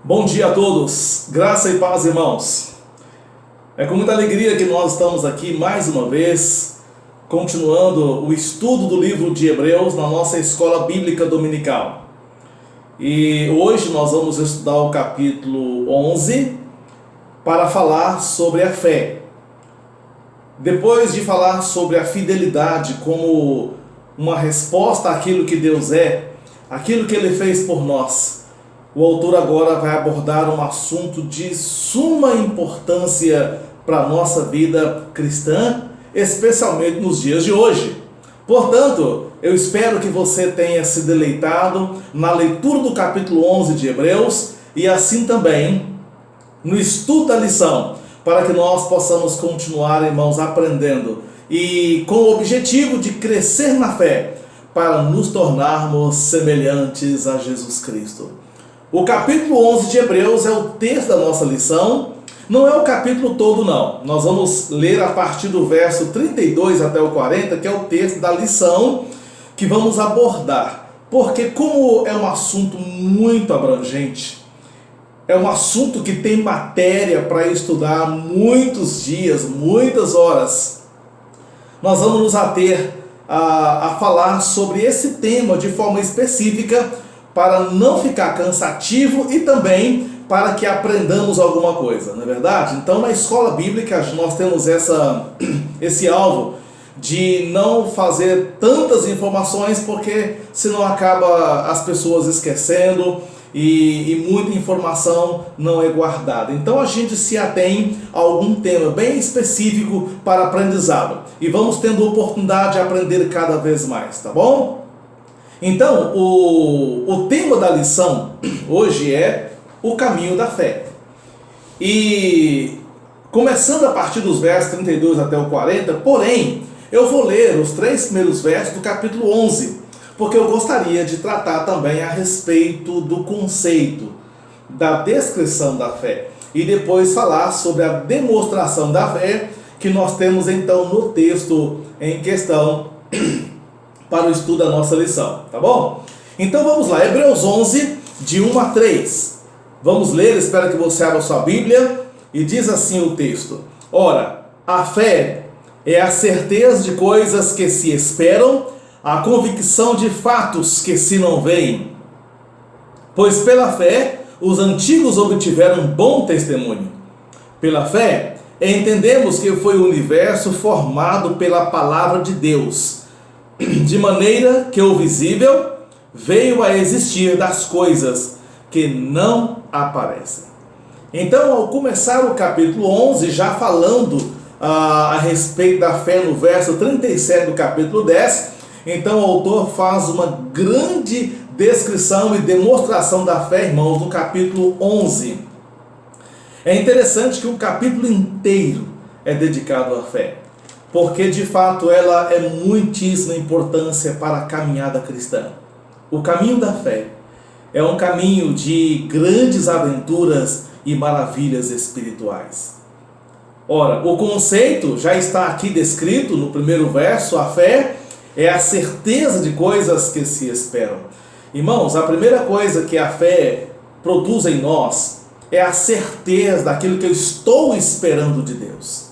Bom dia a todos, graça e paz, irmãos. É com muita alegria que nós estamos aqui mais uma vez, continuando o estudo do livro de Hebreus na nossa escola bíblica dominical. E hoje nós vamos estudar o capítulo 11 para falar sobre a fé. Depois de falar sobre a fidelidade como uma resposta àquilo que Deus é, aquilo que Ele fez por nós, o autor agora vai abordar um assunto de suma importância para a nossa vida cristã, especialmente nos dias de hoje. Portanto, eu espero que você tenha se deleitado na leitura do capítulo 11 de Hebreus e assim também no estudo da lição, para que nós possamos continuar, irmãos, aprendendo e com o objetivo de crescer na fé, para nos tornarmos semelhantes a Jesus Cristo. O capítulo 11 de Hebreus é o texto da nossa lição, não é o capítulo todo não, nós vamos ler a partir do verso 32 até o 40, que é o texto da lição que vamos abordar, porque como é um assunto muito abrangente, é um assunto que tem matéria para estudar muitos dias, muitas horas, nós vamos nos ater a falar sobre esse tema de forma específica, para não ficar cansativo e também para que aprendamos alguma coisa, não é verdade? Então, na escola bíblica, nós temos esse alvo de não fazer tantas informações, porque senão acaba as pessoas esquecendo e muita informação não é guardada. Então, a gente se atém a algum tema bem específico para aprendizado e vamos tendo oportunidade de aprender cada vez mais, tá bom? Então, o tema da lição hoje é o caminho da fé. E começando a partir dos versos 32 até o 40, porém, eu vou ler os 3 primeiros versos do capítulo 11, porque eu gostaria de tratar também a respeito do conceito, da descrição da fé, e depois falar sobre a demonstração da fé que nós temos então no texto em questão, para o estudo da nossa lição, tá bom? Então vamos lá, Hebreus 11, de 1 a 3. Vamos ler, espero que você abra sua Bíblia, e diz assim o texto: Ora, a fé é a certeza de coisas que se esperam, a convicção de fatos que se não veem. Pois pela fé os antigos obtiveram bom testemunho. Pela fé entendemos que foi o universo formado pela palavra de Deus, de maneira que o visível veio a existir das coisas que não aparecem. Então, ao começar o capítulo 11, já falando a respeito da fé no verso 37 do capítulo 10, então o autor faz uma grande descrição e demonstração da fé, irmãos, no capítulo 11. É interessante que o capítulo inteiro é dedicado à fé, porque de fato ela é muitíssima importância para a caminhada cristã. O caminho da fé é um caminho de grandes aventuras e maravilhas espirituais. Ora, o conceito já está aqui descrito no primeiro verso: a fé é a certeza de coisas que se esperam. Irmãos, a primeira coisa que a fé produz em nós é a certeza daquilo que eu estou esperando de Deus.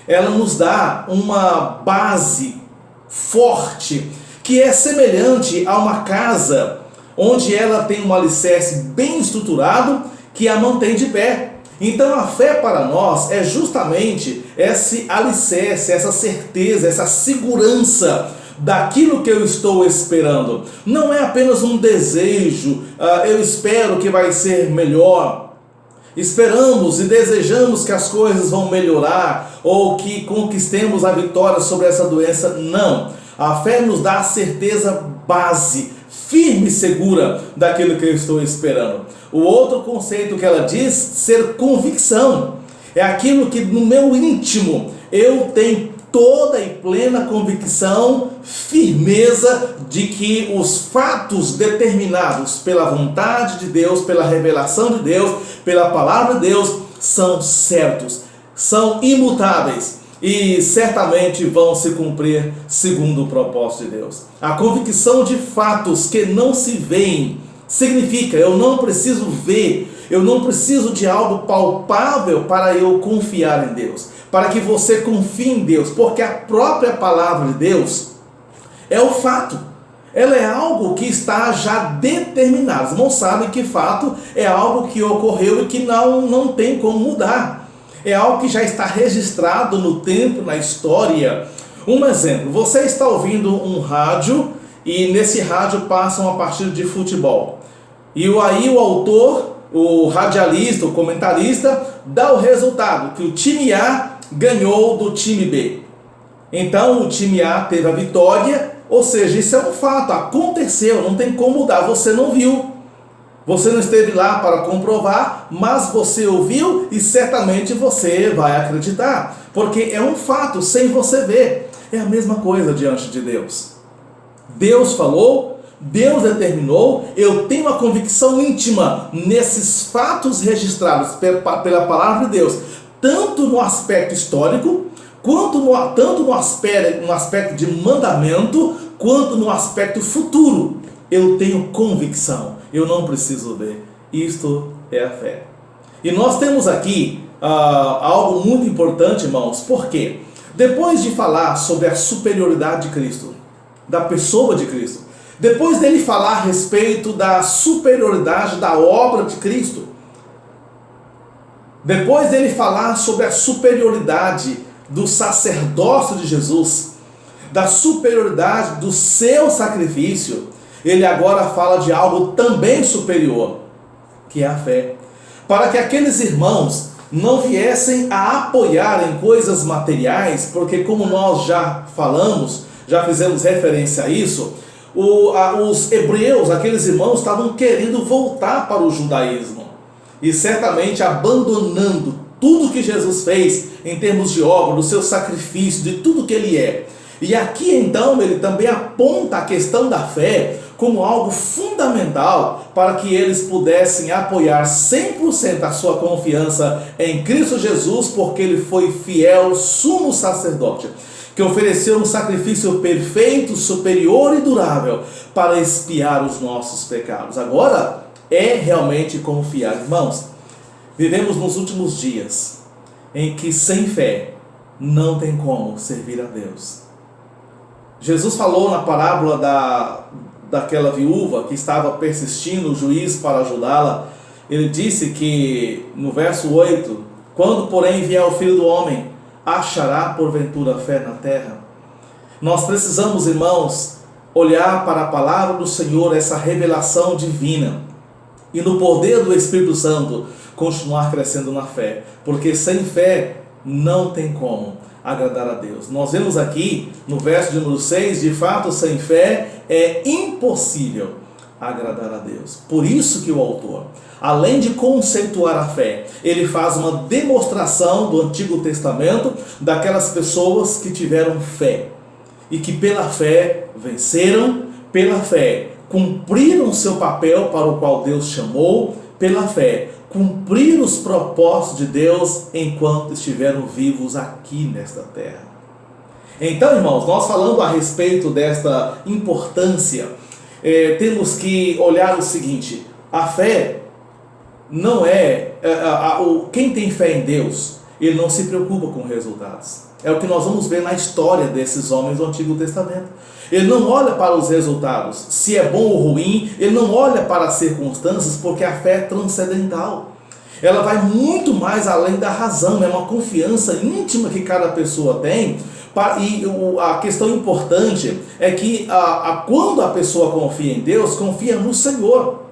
Ela nos dá uma base forte, que é semelhante a uma casa, onde ela tem um alicerce bem estruturado, que a mantém de pé. Então a fé para nós é justamente esse alicerce, essa certeza, essa segurança daquilo que eu estou esperando. Não é apenas um desejo, eu espero que vai ser melhor. Esperamos e desejamos que as coisas vão melhorar ou que conquistemos a vitória sobre essa doença. Não. A fé nos dá a certeza base, firme e segura daquilo que eu estou esperando. O outro conceito que ela diz, ser convicção. É aquilo que no meu íntimo eu tenho toda e plena convicção, firmeza de que os fatos determinados pela vontade de Deus, pela revelação de Deus, pela palavra de Deus, são certos, são imutáveis e certamente vão se cumprir segundo o propósito de Deus. A convicção de fatos que não se veem significa, eu não preciso ver, Eu não preciso de algo palpável para eu confiar em Deus, para que você confie em Deus, porque a própria palavra de Deus é o fato. Ela é algo que está já determinado. Os irmãos sabem que fato é algo que ocorreu e que não tem como mudar. É algo que já está registrado no tempo, na história. Um exemplo, você está ouvindo um rádio e nesse rádio passa uma partida de futebol. E aí o autor, o radialista, o comentarista, dá o resultado, que o time A ganhou do time B. Então o time A teve a vitória, ou seja, isso é um fato, aconteceu, não tem como mudar, você não viu. Você não esteve lá para comprovar, mas você ouviu e certamente você vai acreditar, porque é um fato sem você ver. É a mesma coisa diante de Deus. Deus falou, Deus determinou, eu tenho a convicção íntima nesses fatos registrados pela palavra de Deus, tanto no aspecto histórico, tanto no aspecto de mandamento, quanto no aspecto futuro. Eu tenho convicção, eu não preciso ver. Isto é a fé. E nós temos aqui algo muito importante, irmãos, porque depois de falar sobre a superioridade de Cristo, da pessoa de Cristo, depois dele falar a respeito da superioridade da obra de Cristo, depois dele falar sobre a superioridade do sacerdócio de Jesus, da superioridade do seu sacrifício, ele agora fala de algo também superior, que é a fé. Para que aqueles irmãos não viessem a apoiar em coisas materiais, porque como nós já falamos, já fizemos referência a isso, os hebreus, aqueles irmãos, estavam querendo voltar para o judaísmo. E certamente abandonando tudo que Jesus fez em termos de obra, do seu sacrifício, de tudo que ele é. E aqui então ele também aponta a questão da fé como algo fundamental para que eles pudessem apoiar 100% a sua confiança em Cristo Jesus, porque ele foi fiel sumo sacerdote, que ofereceu um sacrifício perfeito, superior e durável para expiar os nossos pecados. Agora é realmente confiar. Irmãos, vivemos nos últimos dias em que sem fé não tem como servir a Deus. Jesus falou na parábola daquela viúva que estava persistindo o juiz para ajudá-la. Ele disse que no verso 8, quando porém vier o Filho do Homem, achará porventura fé na terra? Nós precisamos, irmãos, olhar para a palavra do Senhor, essa revelação divina, e no poder do Espírito Santo continuar crescendo na fé, porque sem fé não tem como agradar a Deus. Nós vemos aqui no verso de número 6, de fato, sem fé é impossível agradar a Deus. Por isso que o autor, além de conceituar a fé, ele faz uma demonstração do Antigo Testamento daquelas pessoas que tiveram fé e que pela fé venceram, pela fé cumpriram seu papel para o qual Deus chamou, pela fé cumprir os propósitos de Deus enquanto estiveram vivos aqui nesta terra. Então, irmãos, nós falando a respeito desta importância, temos que olhar o seguinte: a fé não é... quem tem fé em Deus, ele não se preocupa com resultados. É o que nós vamos ver na história desses homens do Antigo Testamento. Ele não olha para os resultados, se é bom ou ruim, ele não olha para as circunstâncias, porque a fé é transcendental. Ela vai muito mais além da razão, é uma confiança íntima que cada pessoa tem. E a questão importante é que quando a pessoa confia em Deus, confia no Senhor,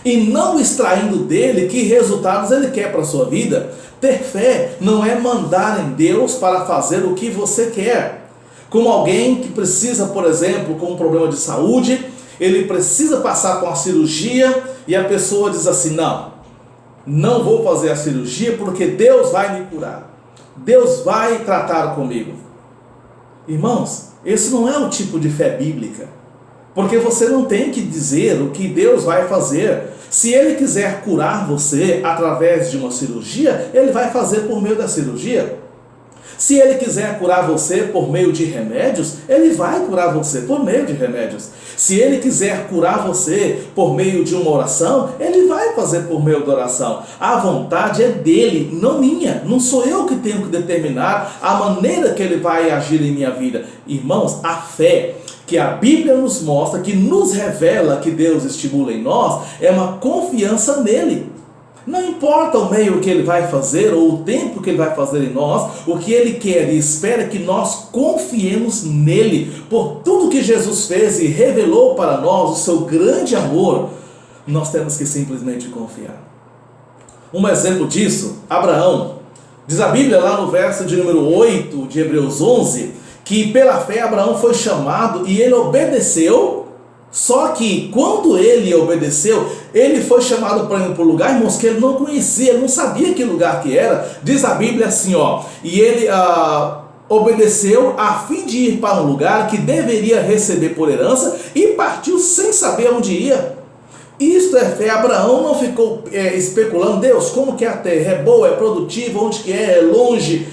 e não extraindo dele que resultados ele quer para a sua vida. Ter fé não é mandar em Deus para fazer o que você quer. Como alguém que precisa, por exemplo, com um problema de saúde, ele precisa passar com a cirurgia e a pessoa diz assim: não vou fazer a cirurgia porque Deus vai me curar, Deus vai tratar comigo. Irmãos, esse não é o tipo de fé bíblica, porque você não tem que dizer o que Deus vai fazer. Se Ele quiser curar você através de uma cirurgia, Ele vai fazer por meio da cirurgia. Se Ele quiser curar você por meio de remédios, Ele vai curar você por meio de remédios. Se Ele quiser curar você por meio de uma oração, Ele vai fazer por meio da oração. A vontade é dele, não minha. Não sou eu que tenho que determinar a maneira que ele vai agir em minha vida. Irmãos, a fé que a Bíblia nos mostra, que nos revela que Deus estimula em nós, é uma confiança nele. Não importa o meio que ele vai fazer ou o tempo que ele vai fazer em nós, o que ele quer e espera é que nós confiemos nele. Por tudo que Jesus fez e revelou para nós o seu grande amor, nós temos que simplesmente confiar. Um exemplo disso, Abraão. Diz a Bíblia lá no verso de número 8 de Hebreus 11, que pela fé Abraão foi chamado e ele obedeceu. Só que quando ele obedeceu, ele foi chamado para ir para um lugar, irmãos, que ele não conhecia, ele não sabia que lugar que era. Diz a Bíblia assim, e ele obedeceu a fim de ir para um lugar que deveria receber por herança e partiu sem saber onde ia. Isto é fé. Abraão não ficou especulando, Deus, como que é a terra? É boa, é produtiva, onde que é longe,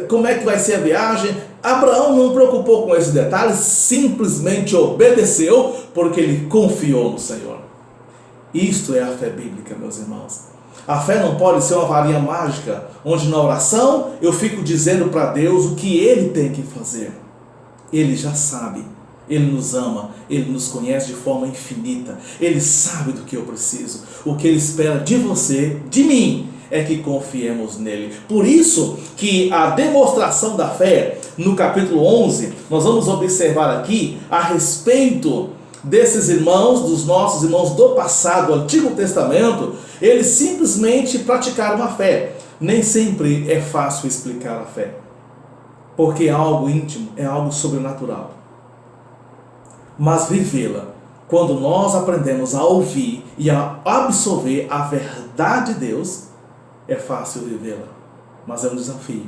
como é que vai ser a viagem? Abraão não preocupou com esses detalhes, simplesmente obedeceu, porque ele confiou no Senhor. Isto é a fé bíblica, meus irmãos. A fé não pode ser uma varinha mágica, onde na oração eu fico dizendo para Deus o que Ele tem que fazer. Ele já sabe, Ele nos ama, Ele nos conhece de forma infinita, Ele sabe do que eu preciso. O que Ele espera de você, de mim, é que confiemos nele. Por isso que a demonstração da fé, no capítulo 11, nós vamos observar aqui a respeito desses irmãos, dos nossos irmãos do passado, do Antigo Testamento. Eles simplesmente praticaram a fé. Nem sempre é fácil explicar a fé, porque é algo íntimo, é algo sobrenatural. Mas vivê-la, quando nós aprendemos a ouvir e a absorver a verdade de Deus, é fácil vivê-la, mas é um desafio,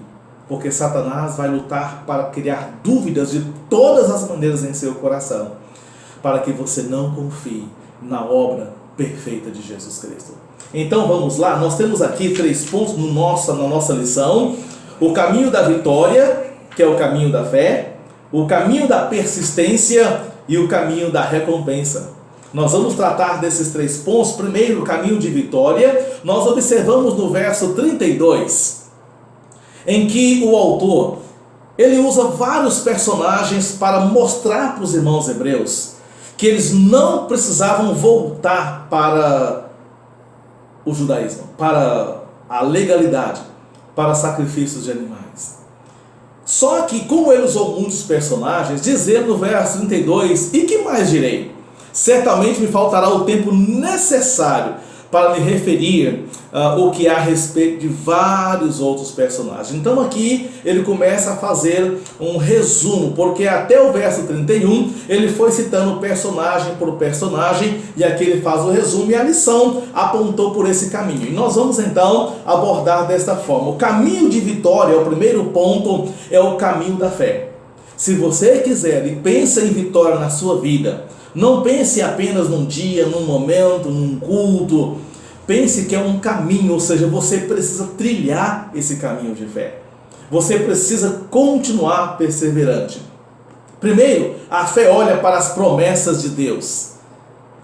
porque Satanás vai lutar para criar dúvidas de todas as maneiras em seu coração, para que você não confie na obra perfeita de Jesus Cristo. Então vamos lá, nós temos aqui 3 pontos na nossa lição: o caminho da vitória, que é o caminho da fé, o caminho da persistência e o caminho da recompensa. Nós vamos tratar desses 3 pontos. Primeiro, o caminho de vitória. Nós observamos no verso 32, em que o autor, ele usa vários personagens para mostrar para os irmãos hebreus que eles não precisavam voltar para o judaísmo, para a legalidade, para sacrifícios de animais. Só que, como ele usou muitos personagens, dizendo no verso 32, e que mais direi? Certamente me faltará o tempo necessário para me referir o que há a respeito de vários outros personagens. Então aqui ele começa a fazer um resumo, porque até o verso 31 ele foi citando personagem por personagem, e aqui ele faz o resumo e a lição apontou por esse caminho. E nós vamos então abordar desta forma. O caminho de vitória, o primeiro ponto, é o caminho da fé. Se você quiser e pensa em vitória na sua vida, não pense apenas num dia, num momento, num culto. Pense que é um caminho, ou seja, você precisa trilhar esse caminho de fé. Você precisa continuar perseverante. Primeiro, a fé olha para as promessas de Deus.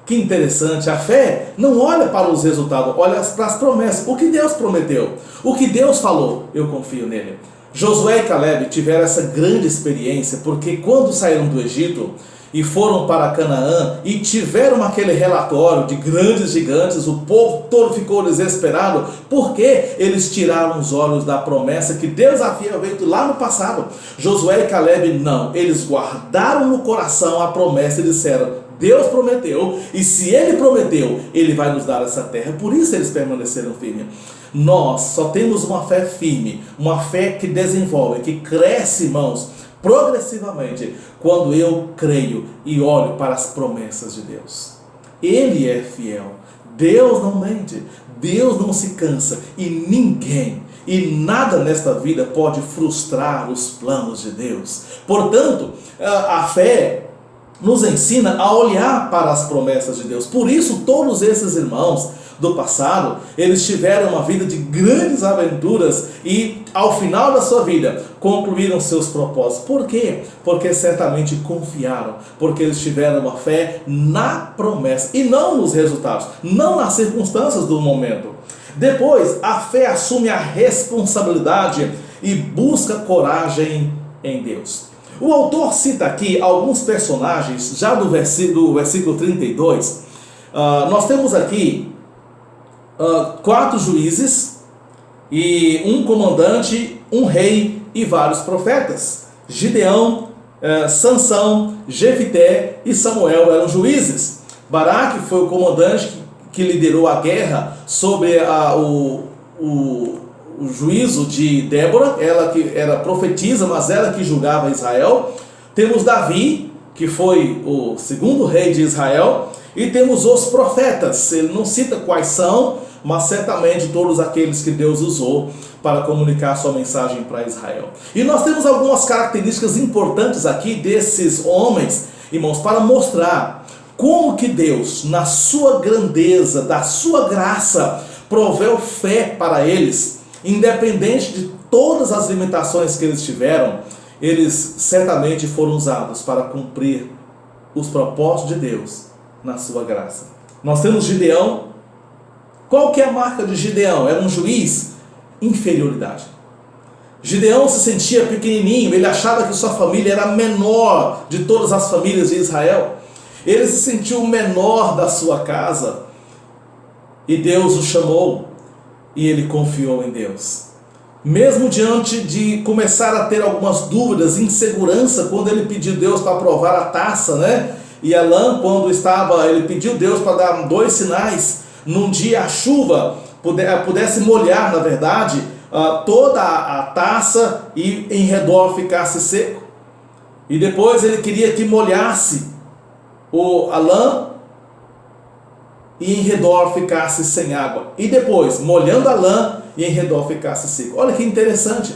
Que interessante, a fé não olha para os resultados, olha para as promessas. O que Deus prometeu, o que Deus falou, eu confio nele. Josué e Caleb tiveram essa grande experiência, porque quando saíram do Egito e foram para Canaã e tiveram aquele relatório de grandes gigantes, o povo todo ficou desesperado, porque eles tiraram os olhos da promessa que Deus havia feito lá no passado. Josué e Caleb não, eles guardaram no coração a promessa e disseram: Deus prometeu, e se Ele prometeu, Ele vai nos dar essa terra. Por isso eles permaneceram firmes. Nós só temos uma fé firme, uma fé que desenvolve, que cresce, irmãos, progressivamente, quando eu creio e olho para as promessas de Deus. Ele é fiel, Deus não mente, Deus não se cansa, e ninguém e nada nesta vida pode frustrar os planos de Deus. Portanto, a fé nos ensina a olhar para as promessas de Deus. Por isso todos esses irmãos do passado, eles tiveram uma vida de grandes aventuras e, ao final da sua vida, concluíram seus propósitos. Por quê? Porque certamente confiaram, porque eles tiveram uma fé na promessa e não nos resultados, não nas circunstâncias do momento. Depois, a fé assume a responsabilidade e busca coragem em Deus. O autor cita aqui alguns personagens, já do versículo 32. Nós temos aqui 4 juízes, e um comandante, um rei e vários profetas. Gideão, Sansão, Jefité e Samuel eram juízes. Baraque foi o comandante que liderou a guerra sobre o juízo de Débora, ela que era profetisa, mas ela que julgava Israel. Temos Davi, que foi o segundo rei de Israel, e temos os profetas. Ele não cita quais são, mas certamente todos aqueles que Deus usou para comunicar sua mensagem para Israel. E nós temos algumas características importantes aqui desses homens, irmãos, para mostrar como que Deus, na sua grandeza, da sua graça, proveu fé para eles. Independente de todas as limitações que eles tiveram, eles certamente foram usados para cumprir os propósitos de Deus na sua graça. Nós temos Gideão. Qual que é a marca de Gideão? Era um juiz? Inferioridade. Gideão se sentia pequenininho, ele achava que sua família era a menor de todas as famílias de Israel. Ele se sentiu o menor da sua casa. E Deus o chamou. E ele confiou em Deus. Mesmo diante de começar a ter algumas dúvidas, insegurança, quando ele pediu Deus para provar a taça, né? E Elã, quando ele pediu Deus para dar 2 sinais, num dia a chuva pudesse molhar, na verdade, toda a taça e em redor ficasse seco. E depois ele queria que molhasse a lã e em redor ficasse sem água. E depois, molhando a lã e em redor ficasse seco. Olha que interessante.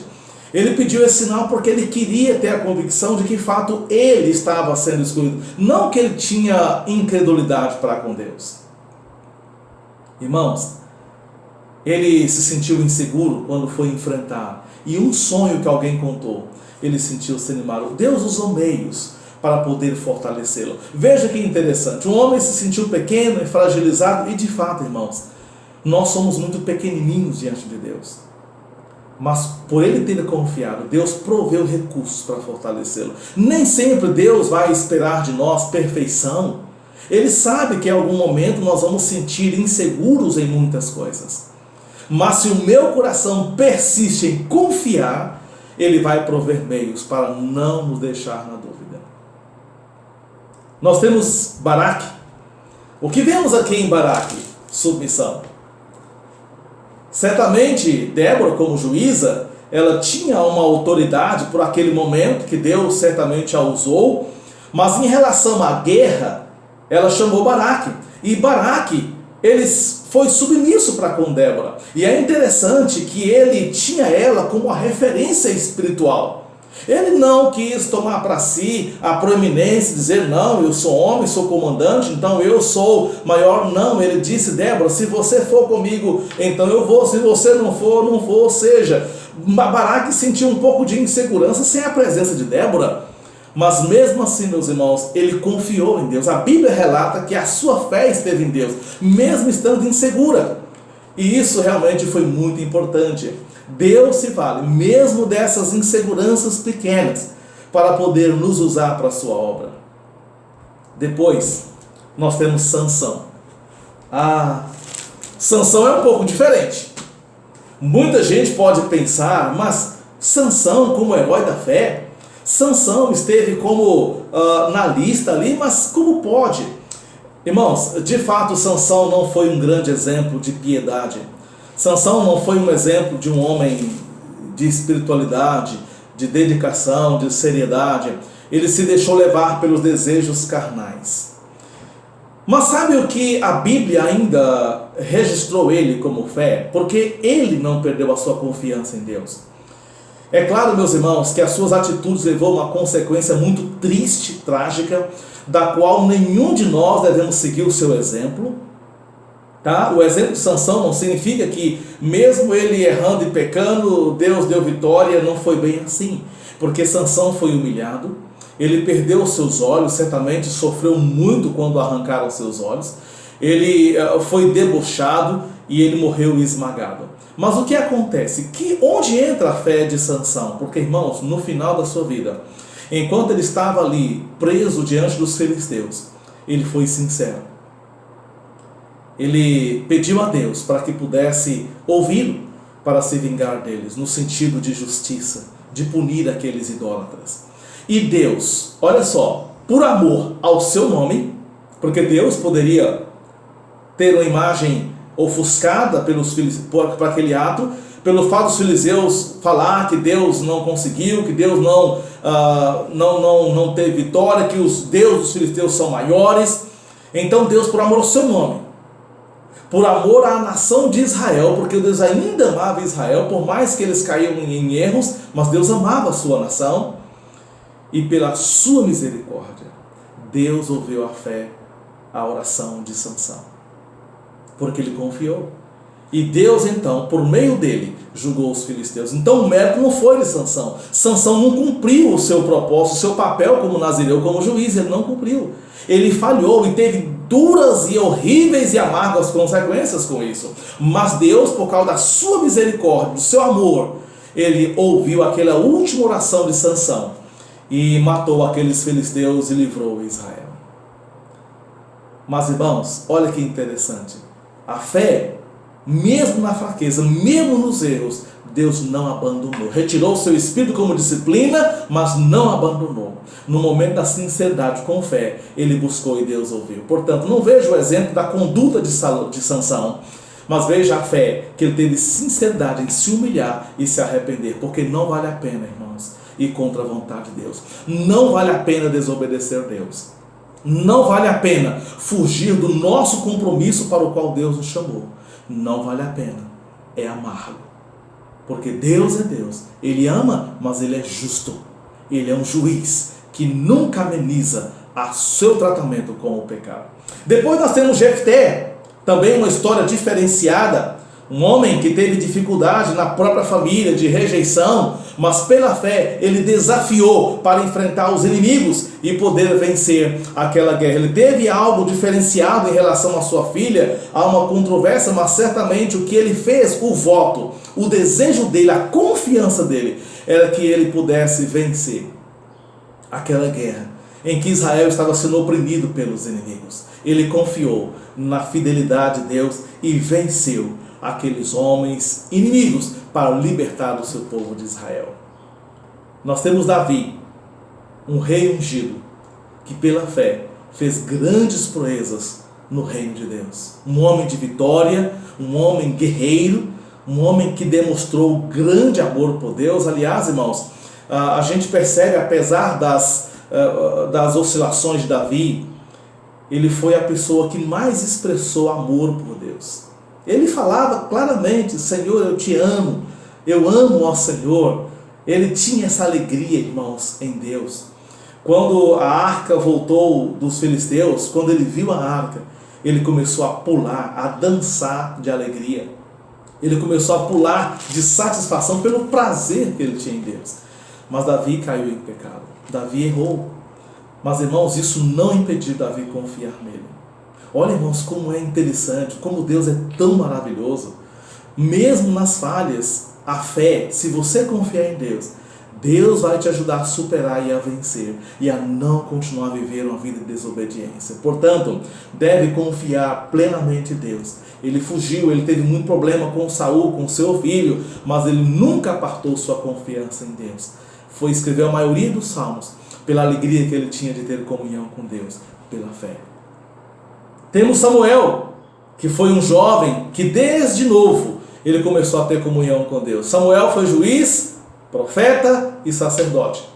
Ele pediu esse sinal porque ele queria ter a convicção de que, de fato, ele estava sendo escolhido. Não que ele tinha incredulidade para com Deus. Irmãos, ele se sentiu inseguro quando foi enfrentar. E um sonho que alguém contou, ele sentiu-se animado. Deus usou meios para poder fortalecê-lo. Veja que interessante, um homem se sentiu pequeno e fragilizado, e de fato, irmãos, nós somos muito pequenininhos diante de Deus. Mas por ele ter confiado, Deus proveu recursos para fortalecê-lo. Nem sempre Deus vai esperar de nós perfeição. Ele sabe que em algum momento nós vamos sentir inseguros em muitas coisas. Mas se o meu coração persiste em confiar, ele vai prover meios para não nos deixar na dúvida. Nós temos Baraque. O que vemos aqui em Baraque? Submissão. Certamente, Débora, como juíza, ela tinha uma autoridade por aquele momento, que Deus certamente a usou, mas em relação à guerra, ela chamou Baraque. E Baraque, ele foi submisso para com Débora. E é interessante que ele tinha ela como uma referência espiritual. Ele não quis tomar para si a proeminência, dizer, não, eu sou homem, sou comandante, então eu sou maior. Não, ele disse, Débora, se você for comigo, então eu vou, se você não for, não vou. Ou seja, Baraque sentiu um pouco de insegurança sem a presença de Débora. Mas mesmo assim, meus irmãos, ele confiou em Deus. A Bíblia relata que a sua fé esteve em Deus, mesmo estando insegura. E isso realmente foi muito importante. Deus se vale, mesmo dessas inseguranças pequenas, para poder nos usar para a sua obra. Depois, nós temos Sansão. Sansão é um pouco diferente. Muita gente pode pensar, mas Sansão como herói da fé, Sansão esteve como na lista ali, mas como pode? Irmãos, de fato Sansão não foi um grande exemplo de piedade. Sansão não foi um exemplo de um homem de espiritualidade, de dedicação, de seriedade. Ele se deixou levar pelos desejos carnais. Mas sabe o que a Bíblia ainda registrou ele como fé? Porque ele não perdeu a sua confiança em Deus. É claro, meus irmãos, que as suas atitudes levou a uma consequência muito triste, trágica, da qual nenhum de nós devemos seguir o seu exemplo. Tá? O exemplo de Sansão não significa que, mesmo ele errando e pecando, Deus deu vitória. Não foi bem assim, porque Sansão foi humilhado, ele perdeu os seus olhos, certamente sofreu muito quando arrancaram seus olhos, ele foi debochado e ele morreu esmagado. Mas o que acontece? Onde entra a fé de Sansão? Porque, irmãos, no final da sua vida, enquanto ele estava ali preso diante dos filisteus, ele foi sincero. Ele pediu a Deus para que pudesse ouvi-lo, para se vingar deles, no sentido de justiça, de punir aqueles idólatras. E Deus, olha só, por amor ao seu nome, porque Deus poderia ter uma imagem ofuscada por aquele ato, pelo fato dos filisteus falar que Deus não conseguiu, que Deus não teve vitória, que os deuses dos filisteus são maiores. Então Deus, por amor ao seu nome, por amor à nação de Israel, porque Deus ainda amava Israel, por mais que eles caíam em erros, mas Deus amava a sua nação, e pela sua misericórdia, Deus ouviu a oração de Sansão, porque ele confiou. E Deus então, por meio dele, julgou os filisteus. Então o mérito não foi de Sansão. Sansão não cumpriu o seu propósito, o seu papel como nazireu, como juiz, ele não cumpriu. Ele falhou e teve duras e horríveis e amargas consequências com isso. Mas Deus, por causa da sua misericórdia, do seu amor, ele ouviu aquela última oração de Sansão e matou aqueles filisteus e livrou Israel. Mas, irmãos, olha que interessante. A fé, mesmo na fraqueza, mesmo nos erros, Deus não abandonou. Retirou o seu espírito como disciplina, mas não abandonou. No momento da sinceridade, com fé, ele buscou e Deus ouviu. Portanto, não veja o exemplo da conduta de Sansão, mas veja a fé que ele teve sinceridade em se humilhar e se arrepender, porque não vale a pena, irmãos, ir contra a vontade de Deus. Não vale a pena desobedecer a Deus. Não vale a pena fugir do nosso compromisso para o qual Deus nos chamou. Não vale a pena. É amargo. Porque Deus é Deus. Ele ama, mas Ele é justo. Ele é um juiz que nunca ameniza o seu tratamento com o pecado. Depois nós temos Jefté, também uma história diferenciada. Um homem que teve dificuldade na própria família, de rejeição, mas pela fé ele desafiou para enfrentar os inimigos e poder vencer aquela guerra. Ele teve algo diferenciado em relação à sua filha, há uma controvérsia, mas certamente o que ele fez, o voto, o desejo dele, a confiança dele, era que ele pudesse vencer aquela guerra em que Israel estava sendo oprimido pelos inimigos. Ele confiou na fidelidade de Deus e venceu aqueles homens inimigos para libertar o seu povo de Israel. Nós temos Davi, um rei ungido, que pela fé fez grandes proezas no reino de Deus. Um homem de vitória, um homem guerreiro, um homem que demonstrou grande amor por Deus. Aliás, irmãos, a gente percebe, apesar das oscilações de Davi, ele foi a pessoa que mais expressou amor por Deus. Ele falava claramente: Senhor, eu te amo, eu amo ao Senhor. Ele tinha essa alegria, irmãos, em Deus. Quando a arca voltou dos filisteus, quando ele viu a arca, ele começou a pular, a dançar de alegria. Ele começou a pular de satisfação pelo prazer que ele tinha em Deus. Mas Davi caiu em pecado. Davi errou. Mas, irmãos, isso não impediu Davi confiar nele. Olha, irmãos, como é interessante, como Deus é tão maravilhoso. Mesmo nas falhas, a fé, se você confiar em Deus, Deus vai te ajudar a superar e a vencer, e a não continuar a viver uma vida de desobediência. Portanto, deve confiar plenamente em Deus. Ele fugiu, ele teve muito problema com Saul, com seu filho, mas ele nunca apartou sua confiança em Deus. Foi escrever a maioria dos salmos pela alegria que ele tinha de ter comunhão com Deus, pela fé. Temos Samuel, que foi um jovem que desde novo ele começou a ter comunhão com Deus. Samuel foi juiz, profeta e sacerdote.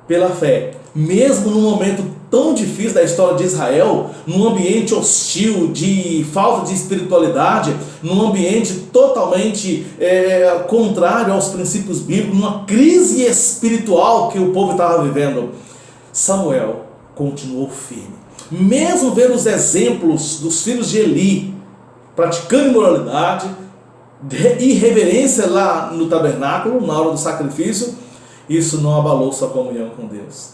Pela fé, mesmo num momento tão difícil da história de Israel, num ambiente hostil, de falta de espiritualidade, num ambiente totalmente contrário aos princípios bíblicos, numa crise espiritual que o povo estava vivendo, Samuel continuou firme. Mesmo vendo os exemplos dos filhos de Eli praticando imoralidade, irreverência lá no tabernáculo, na hora do sacrifício, isso não abalou sua comunhão com Deus.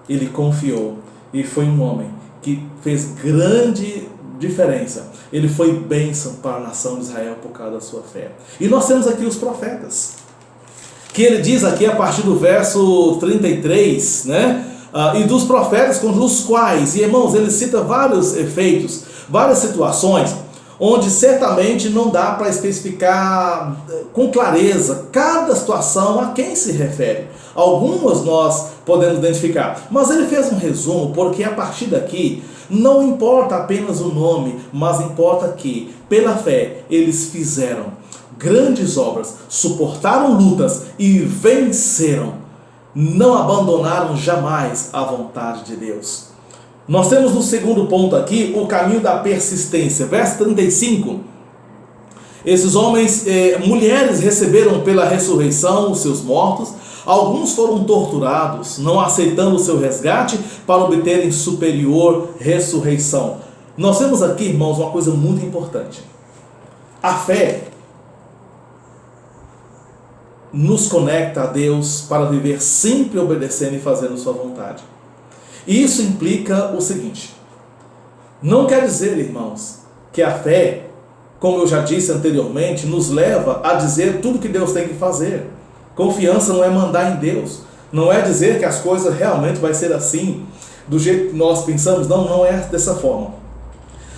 Ele confiou e foi um homem que fez grande diferença. Ele foi bênção para a nação de Israel por causa da sua fé. E nós temos aqui os profetas, que ele diz aqui a partir do verso 33, né? E dos profetas com os quais, e irmãos, ele cita vários efeitos, várias situações, onde certamente não dá para especificar com clareza cada situação a quem se refere. Algumas nós podemos identificar, mas ele fez um resumo, porque a partir daqui não importa apenas o nome, mas importa que, pela fé, eles fizeram grandes obras, suportaram lutas e venceram. Não abandonaram jamais a vontade de Deus. Nós temos no segundo ponto aqui o caminho da persistência. Verso 35. Esses homens, mulheres receberam pela ressurreição os seus mortos. Alguns foram torturados, não aceitando o seu resgate para obterem superior ressurreição. Nós temos aqui, irmãos, uma coisa muito importante. A fé nos conecta a Deus para viver sempre obedecendo e fazendo sua vontade. E isso implica o seguinte: não quer dizer, irmãos, que a fé, como eu já disse anteriormente, nos leva a dizer tudo que Deus tem que fazer. Confiança não é mandar em Deus, não é dizer que as coisas realmente vai ser assim, do jeito que nós pensamos. Não é dessa forma.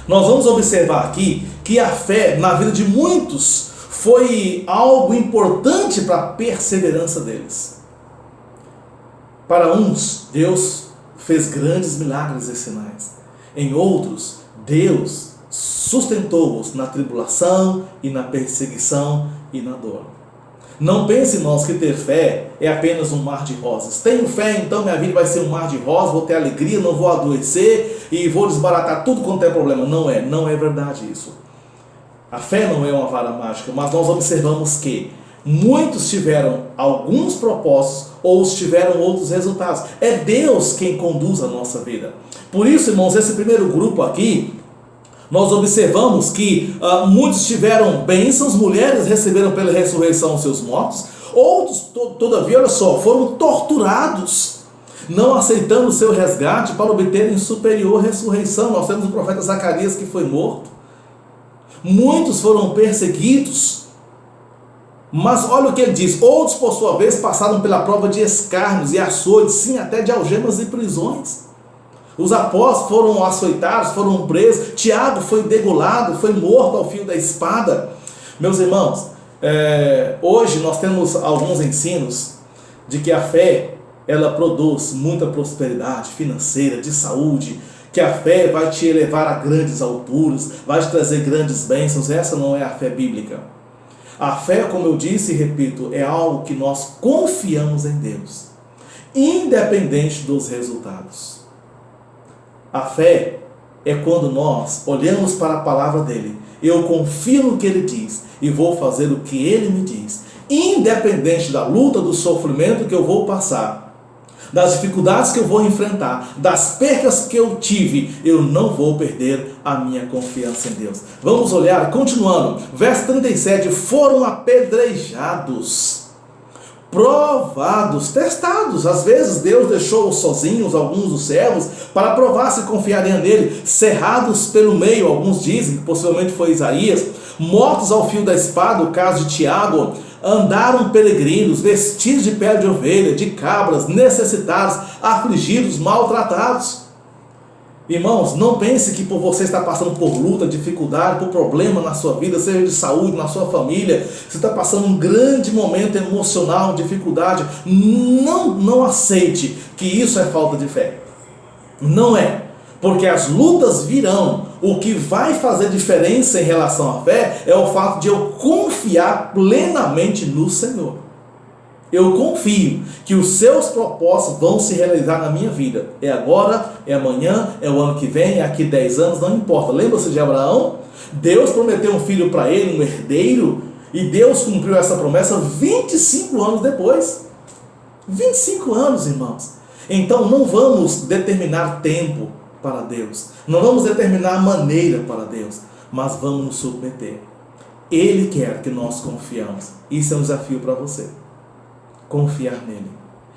Nós vamos observar aqui que a fé na vida de muitos foi algo importante para a perseverança deles. Para uns, Deus fez grandes milagres e sinais. Em outros, Deus sustentou-os na tribulação e na perseguição e na dor. Não pense, irmãos, que ter fé é apenas um mar de rosas. Tenho fé, então minha vida vai ser um mar de rosas, vou ter alegria, não vou adoecer e vou desbaratar tudo quanto é problema. Não é verdade isso. A fé não é uma vara mágica, mas nós observamos que muitos tiveram alguns propósitos, ou tiveram outros resultados. É Deus quem conduz a nossa vida. Por isso, irmãos, esse primeiro grupo aqui, nós observamos que muitos tiveram bênçãos, mulheres receberam pela ressurreição os seus mortos, outros, todavia, olha só, foram torturados, não aceitando o seu resgate para obterem superior ressurreição. Nós temos o profeta Zacarias que foi morto. Muitos foram perseguidos, mas olha o que ele diz: outros por sua vez passaram pela prova de escárnios e açoites, sim, até de algemas e prisões. Os apóstolos foram açoitados, foram presos. Tiago foi degolado, foi morto ao fio da espada. Meus irmãos, hoje nós temos alguns ensinos de que a fé, ela produz muita prosperidade financeira, de saúde, que a fé vai te elevar a grandes alturas, vai te trazer grandes bênçãos. Essa não é a fé bíblica. A fé, como eu disse e repito, é algo que nós confiamos em Deus, independente dos resultados. A fé é quando nós olhamos para a palavra dele, eu confio no que ele diz e vou fazer o que ele me diz, independente da luta, do sofrimento que eu vou passar, das dificuldades que eu vou enfrentar, das percas que eu tive, eu não vou perder a minha confiança em Deus. Vamos olhar, continuando, verso 37, foram apedrejados, provados, testados. Às vezes Deus deixou-os sozinhos, alguns dos servos, para provar se confiariam nele, cerrados pelo meio, alguns dizem que possivelmente foi Isaías, mortos ao fio da espada, o caso de Tiago. Andaram peregrinos, vestidos de pele de ovelha, de cabras, necessitados, afligidos, maltratados. Irmãos, não pense que por você estar passando por luta, dificuldade, por problema na sua vida, seja de saúde, na sua família, você está passando um grande momento emocional, dificuldade, não aceite que isso é falta de fé. Não é. Porque as lutas virão. O que vai fazer diferença em relação à fé é o fato de eu confiar plenamente no Senhor. Eu confio que os seus propósitos vão se realizar na minha vida. É agora, é amanhã, é o ano que vem, é aqui 10 anos, não importa. Lembra-se de Abraão? Deus prometeu um filho para ele, um herdeiro, e Deus cumpriu essa promessa 25 anos depois. 25 anos, irmãos. Então não vamos determinar tempo para Deus, não vamos determinar maneira para Deus, mas vamos nos submeter. Ele quer que nós confiamos. Isso é um desafio para você. Confiar nele.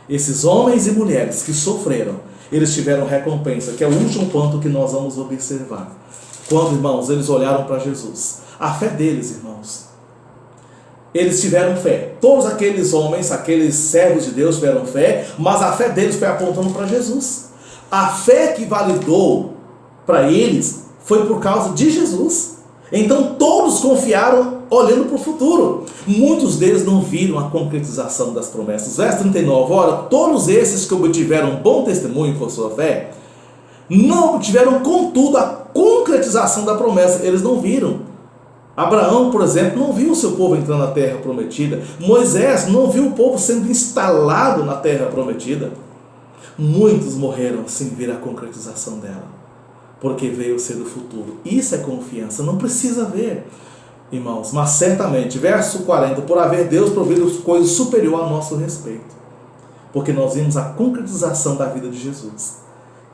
Esses homens e mulheres que sofreram, eles tiveram recompensa, que é o último ponto que nós vamos observar. Quando, irmãos, eles olharam para Jesus. A fé deles, irmãos. Eles tiveram fé. Todos aqueles homens, aqueles servos de Deus tiveram fé, mas a fé deles foi apontando para Jesus. A fé que validou para eles foi por causa de Jesus. Então todos confiaram olhando para o futuro. Muitos deles não viram a concretização das promessas. Verso 39, ora, todos esses que obtiveram bom testemunho por sua fé, não obtiveram contudo a concretização da promessa. Eles não viram. Abraão, por exemplo, não viu o seu povo entrando na terra prometida. Moisés não viu o povo sendo instalado na terra prometida. Muitos morreram sem ver a concretização dela, porque veio ser do futuro. Isso é confiança, não precisa ver, irmãos. Mas certamente, verso 40, por haver Deus provido coisa superior a nosso respeito, porque nós vimos a concretização da vida de Jesus,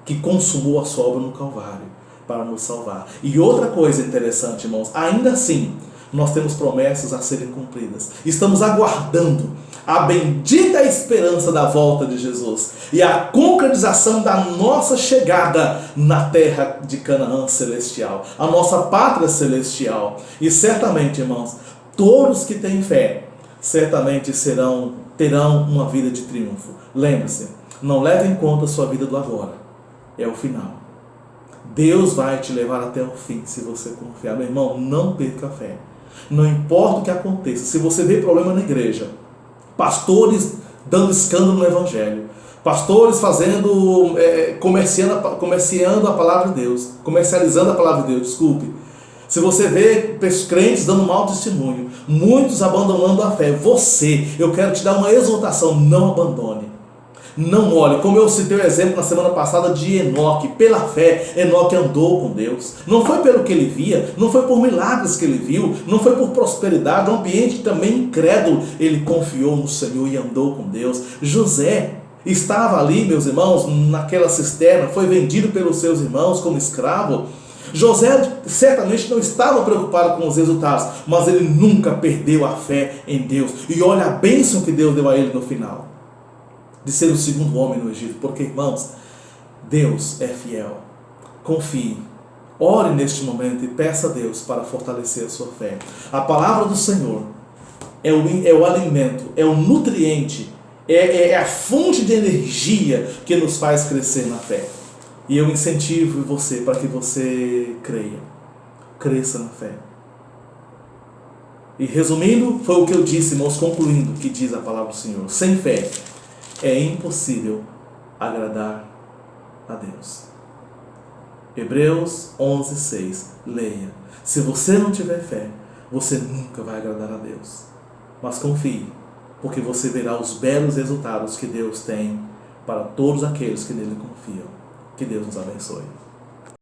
que consumou a sua obra no Calvário para nos salvar. E outra coisa interessante, irmãos, ainda assim nós temos promessas a serem cumpridas. Estamos aguardando a bendita esperança da volta de Jesus e a concretização da nossa chegada na terra de Canaã celestial, a nossa pátria celestial. E certamente, irmãos, todos que têm fé certamente terão uma vida de triunfo. Lembre-se, não leve em conta a sua vida do agora, é o final. Deus vai te levar até o fim se você confiar. Meu irmão, não perca a fé. Não importa o que aconteça. Se você vê problema na igreja, pastores dando escândalo no evangelho, pastores comerciando a palavra de Deus, comercializando a palavra de Deus, desculpe. Se você vê crentes dando mau testemunho, muitos abandonando a fé, eu quero te dar uma exortação: não abandone. Não olhe, como eu citei o exemplo na semana passada de Enoque. Pela fé, Enoque andou com Deus. Não foi pelo que ele via, não foi por milagres que ele viu, não foi por prosperidade, um ambiente também incrédulo. Ele confiou no Senhor e andou com Deus. José estava ali, meus irmãos, naquela cisterna, foi vendido pelos seus irmãos como escravo. José certamente não estava preocupado com os resultados, mas ele nunca perdeu a fé em Deus. E olha a bênção que Deus deu a ele no final, de ser o segundo homem no Egito. Porque, irmãos, Deus é fiel. Confie, ore neste momento e peça a Deus para fortalecer a sua fé. A palavra do Senhor é o alimento, é o nutriente, é a fonte de energia que nos faz crescer na fé. E eu incentivo você para que você cresça na fé. E resumindo, foi o que eu disse, irmãos, concluindo, que diz a palavra do Senhor: sem fé é impossível agradar a Deus. Hebreus 11:6. Leia. Se você não tiver fé, você nunca vai agradar a Deus. Mas confie, porque você verá os belos resultados que Deus tem para todos aqueles que nele confiam. Que Deus nos abençoe.